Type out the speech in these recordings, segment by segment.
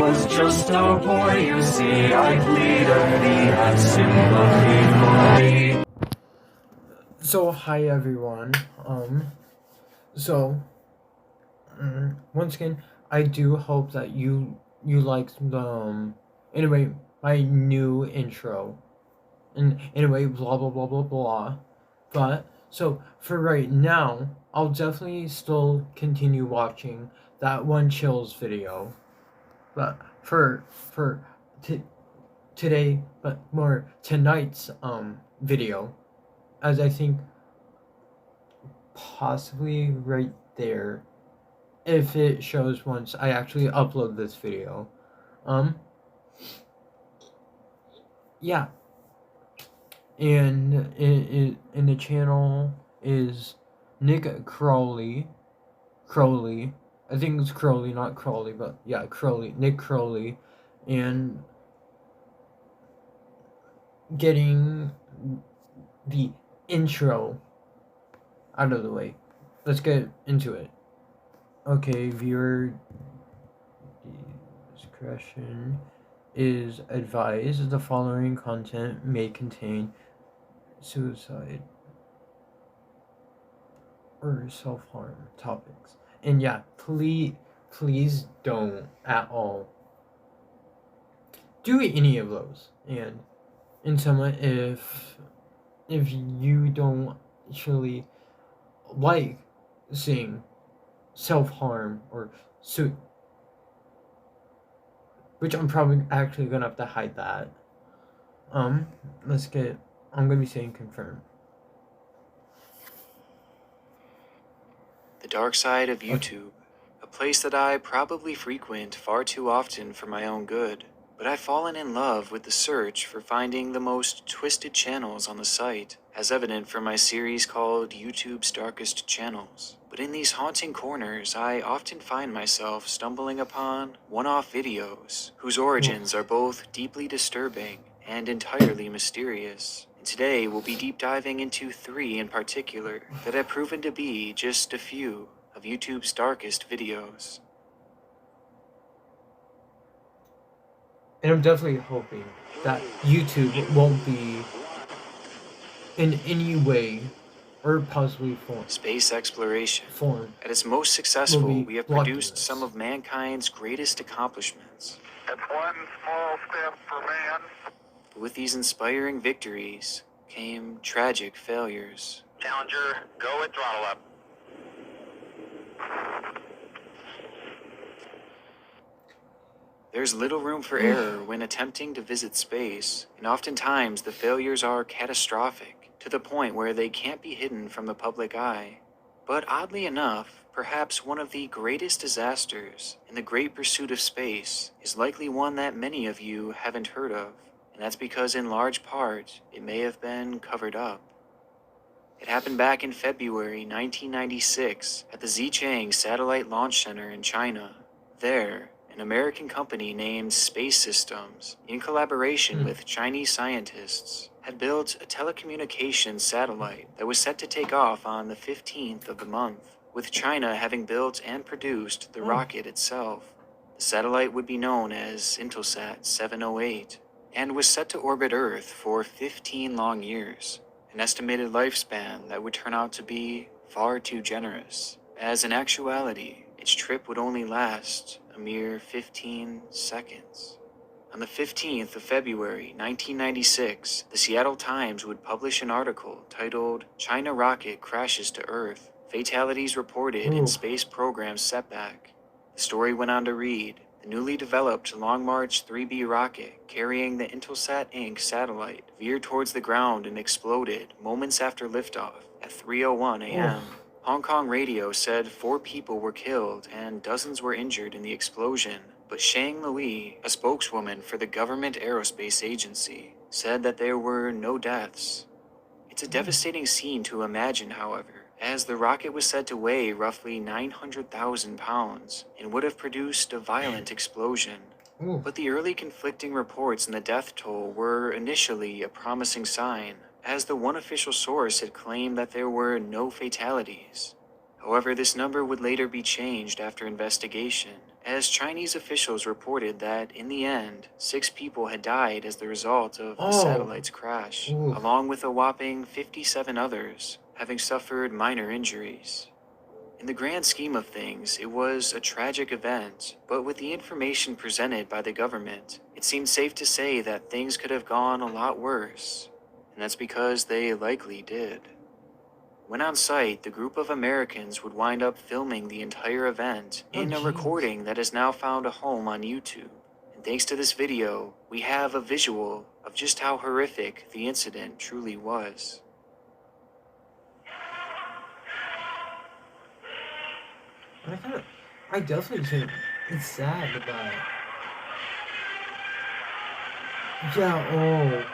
was just a boy, you see, I pleaded thee, had sympathy for me. So hi everyone. So once again, I do hope that you liked the anyway my new intro, and anyway blah blah blah blah blah. But so for right now, I'll definitely still continue watching that one chills video. But for today, but more tonight's video, as I think possibly right there, if it shows once I actually upload this video. Yeah, and in the channel is Nick Crowley. I think it's Crowley, not Crawley, but yeah, Crowley, Nick Crowley, and getting the intro out of the way. Let's get into it. Okay, viewer discretion is advised. The following content may contain suicide or self-harm topics. And yeah, please don't at all do any of those. And in someone, if you don't actually like seeing self-harm or which I'm probably actually gonna have to hide that. Let's get. I'm gonna be saying confirm. The dark side of YouTube, a place that I probably frequent far too often for my own good, but I've fallen in love with the search for finding the most twisted channels on the site, as evident from my series called YouTube's Darkest Channels. But in these haunting corners, I often find myself stumbling upon one-off videos whose origins are both deeply disturbing and entirely mysterious. And today we'll be deep diving into 3 in particular that have proven to be just a few of YouTube's darkest videos. And I'm definitely hoping that YouTube won't be in any way or possibly Space exploration. form At its most successful, we have produced some of mankind's greatest accomplishments. It's one small step for man. But with these inspiring victories came tragic failures. Challenger, go at throttle up. There's little room for error when attempting to visit space, and oftentimes the failures are catastrophic, to the point where they can't be hidden from the public eye. But oddly enough, perhaps one of the greatest disasters in the great pursuit of space is likely one that many of you haven't heard of, and that's because in large part, it may have been covered up. It happened back in February 1996 at the Xichang Satellite Launch Center in China. There, an American company named Space Systems, in collaboration with Chinese scientists, had built a telecommunications satellite that was set to take off on the 15th of the month, with China having built and produced the rocket itself. The satellite would be known as Intelsat 708, and was set to orbit Earth for 15 long years, an estimated lifespan that would turn out to be far too generous, as in actuality, its trip would only last a mere 15 seconds. On the 15th of February 1996, the Seattle Times would publish an article titled "China Rocket Crashes to Earth, Fatalities Reported in Space Program Setback." The story went on to read, the newly developed Long March 3B rocket carrying the Intelsat Inc. satellite veered towards the ground and exploded moments after liftoff at 3:01 a.m. Hong Kong radio said 4 people were killed and dozens were injured in the explosion, but Shang Lui, a spokeswoman for the government aerospace agency, said that there were no deaths. It's a devastating scene to imagine, however, as the rocket was said to weigh roughly 900,000 pounds and would have produced a violent explosion. But the early conflicting reports in the death toll were initially a promising sign, as the one official source had claimed that there were no fatalities. However, this number would later be changed after investigation, as Chinese officials reported that, in the end, 6 people had died as the result of the satellite's crash, Oof. along with a whopping 57 others having suffered minor injuries. In the grand scheme of things, it was a tragic event, but with the information presented by the government, it seemed safe to say that things could have gone a lot worse, and that's because they likely did. When on site, the group of Americans would wind up filming the entire event in a jeez. recording that has now found a home on YouTube. And thanks to this video, we have a visual of just how horrific the incident truly was. I definitely think it's sad about it. Yeah,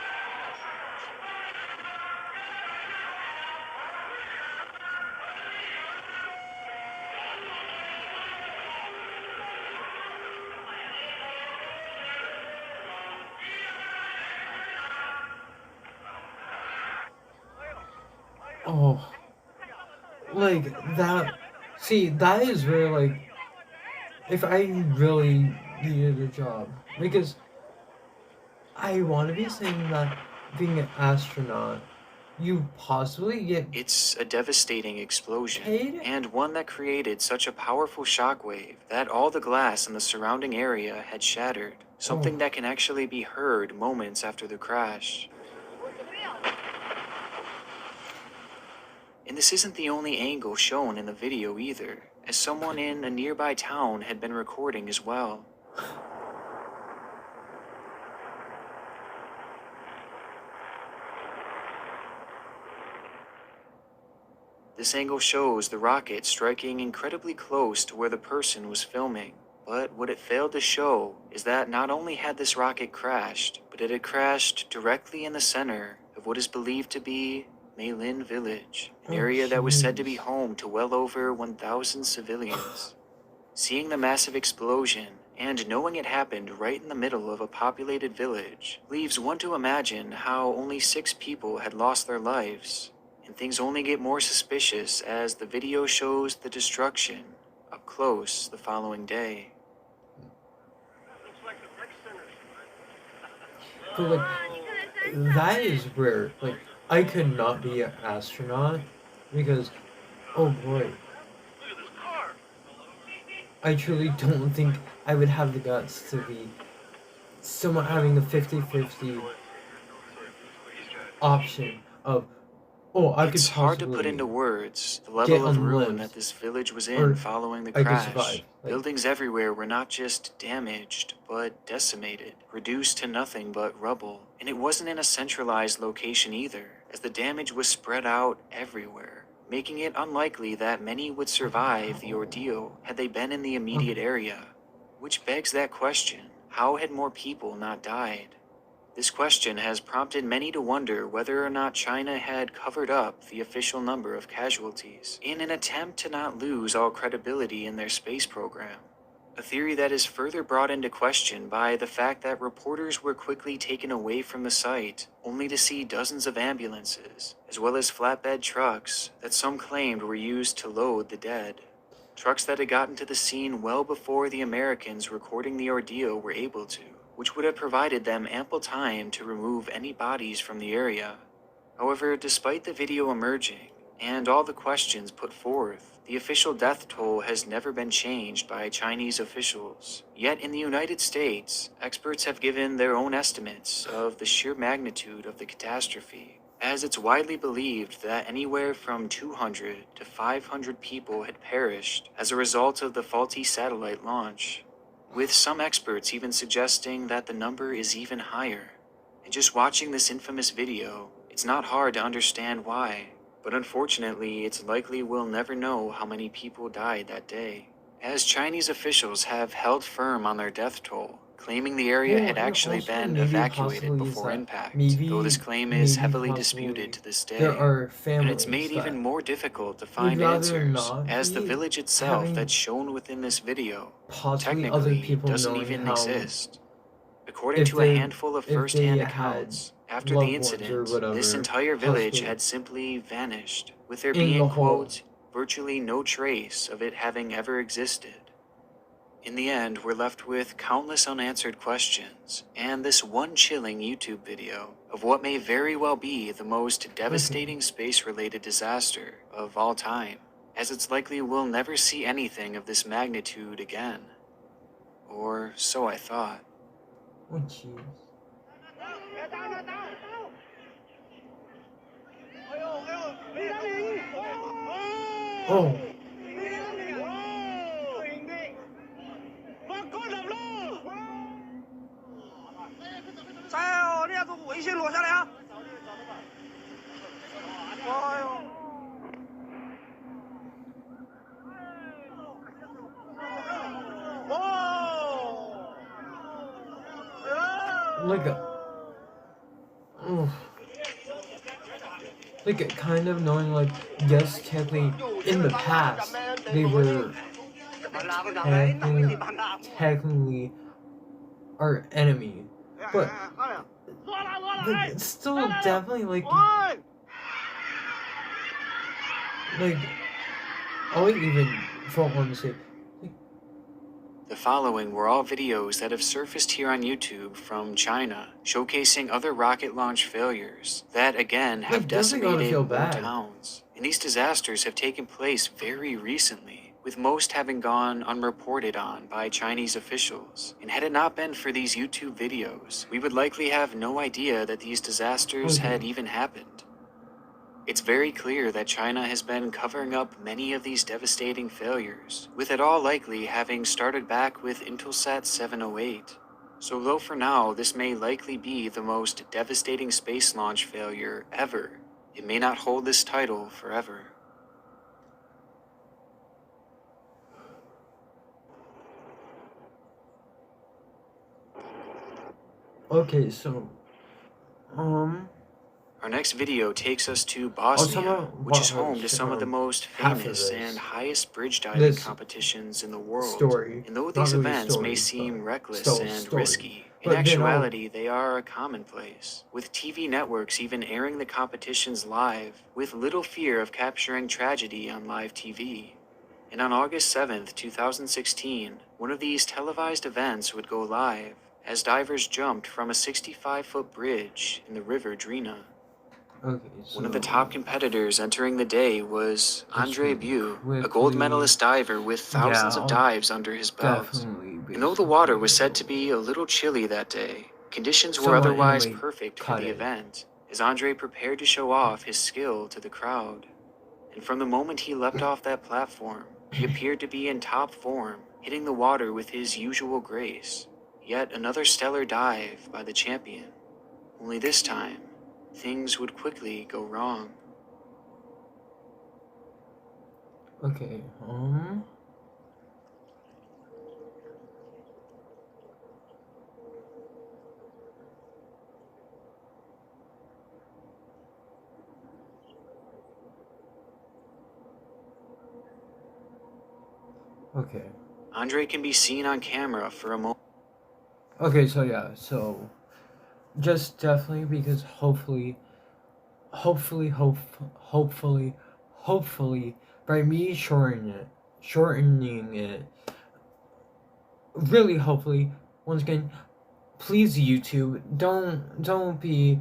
like that. See, that is where, like, if I really needed a job, because I want to be saying that being an astronaut, you possibly get It's a devastating explosion, paid. and one that created such a powerful shockwave that all the glass in the surrounding area had shattered, something that can actually be heard moments after the crash. And this isn't the only angle shown in the video either, as someone in a nearby town had been recording as well. This angle shows the rocket striking incredibly close to where the person was filming. But what it failed to show is that not only had this rocket crashed, but it had crashed directly in the center of what is believed to be Maylin Village, an area that was said to be home to well over 1,000 civilians. Seeing the massive explosion and knowing it happened right in the middle of a populated village leaves one to imagine how only 6 people had lost their lives, and things only get more suspicious as the video shows the destruction up close the following day. But like, that is where, like, I could not be an astronaut because, oh boy, I truly don't think I would have the guts to be someone having a 50-50 option of, I could It's hard to put possibly into words the get level of ruin unlived, that this village was or in following the I could crash. survive. Like, Buildings everywhere were not just damaged, but decimated, reduced to nothing but rubble. And it wasn't in a centralized location either, as the damage was spread out everywhere, making it unlikely that many would survive the ordeal had they been in the immediate area. Which begs that question, how had more people not died? This question has prompted many to wonder whether or not China had covered up the official number of casualties in an attempt to not lose all credibility in their space program. A theory that is further brought into question by the fact that reporters were quickly taken away from the site, only to see dozens of ambulances, as well as flatbed trucks that some claimed were used to load the dead. Trucks that had gotten to the scene well before the Americans recording the ordeal were able to, which would have provided them ample time to remove any bodies from the area. However, despite the video emerging, and all the questions put forth, the official death toll has never been changed by Chinese officials. Yet in the United States, experts have given their own estimates of the sheer magnitude of the catastrophe, as it's widely believed that anywhere from 200 to 500 people had perished as a result of the faulty satellite launch, with some experts even suggesting that the number is even higher. And just watching this infamous video, it's not hard to understand why, but unfortunately it's likely we'll never know how many people died that day, as Chinese officials have held firm on their death toll, claiming the area had actually been evacuated before impact, though this claim is heavily disputed to this day. There are And families it's made that even more difficult to would find rather answers, not as the be village itself having that's shown within this video possibly other technically people doesn't knowing even how, exist. According if to a they handful of if they first-hand had accounts, after loved the ones or incident, whatever, this entire village possibly had simply vanished, with there in the being, hole. quote, virtually no trace of it having ever existed. In the end, we're left with countless unanswered questions, and this one chilling YouTube video of what may very well be the most devastating space-related disaster of all time, as it's likely we'll never see anything of this magnitude again. Or so I thought. Oh, jeez. Oh. Like kind of knowing, like, yes, technically in the past they were technically our enemy, but it's still definitely like I would even want to say. The following were all videos that have surfaced here on YouTube from China, showcasing other rocket launch failures that, again, have decimated more towns. And these disasters have taken place very recently, with most having gone unreported on by Chinese officials. And had it not been for these YouTube videos, we would likely have no idea that these disasters had even happened. It's very clear that China has been covering up many of these devastating failures, with it all likely having started back with Intelsat 708. So though for now this may likely be the most devastating space launch failure ever, it may not hold this title forever. Okay, so our next video takes us to Bosnia, which is home to some of the most famous and highest bridge diving competitions in the world. And though these events may seem reckless and risky, in actuality they are a commonplace, with TV networks even airing the competitions live, with little fear of capturing tragedy on live TV. And on August 7th, 2016, one of these televised events would go live, as divers jumped from a 65-foot bridge in the river Drina. One of the top competitors entering the day was Andre Bu, a gold medalist diver with thousands of dives under his belt. And though the water was said to be a little chilly that day, conditions were otherwise perfect for the event, as Andre prepared to show off his skill to the crowd. And from the moment he leapt off that platform, he appeared to be in top form, hitting the water with his usual grace. Yet another stellar dive by the champion. Only this time, things would quickly go wrong. Okay, Okay. Andre can be seen on camera for a moment. Okay, so yeah, so just definitely because hopefully by me shortening it, really hopefully, once again, please YouTube, don't be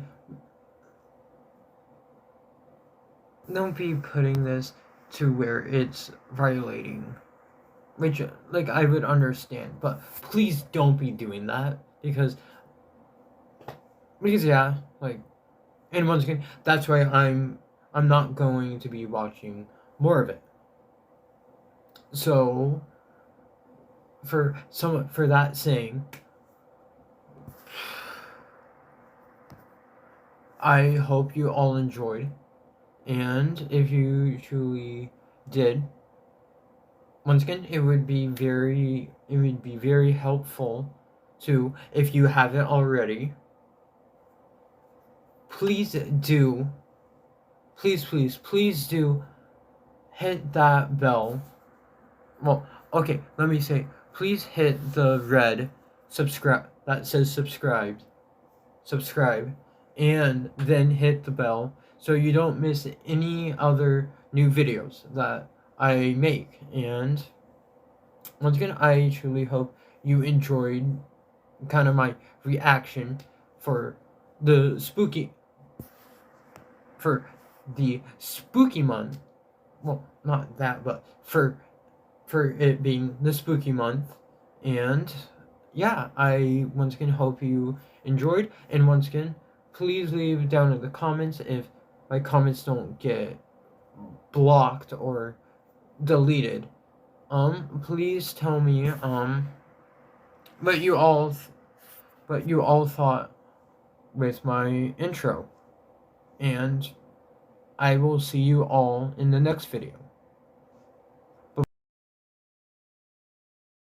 putting this to where it's violating, which, like, I would understand, but please don't be doing that, because yeah, like, and once again, that's why I'm not going to be watching more of it. So for that saying, I hope you all enjoyed, and if you truly did, once again, it would be very helpful to, if you haven't already, please do hit that bell. Well, okay, let me say, please hit the red subscribe that says subscribe, and then hit the bell so you don't miss any other new videos that I make. And once again, I truly hope you enjoyed kind of my reaction for the spooky month. Well, not that, but for it being the spooky month. And yeah, I once again hope you enjoyed. And once again, please leave down in the comments if my comments don't get blocked or deleted. Please tell me what you all thought with my intro. And I will see you all in the next video.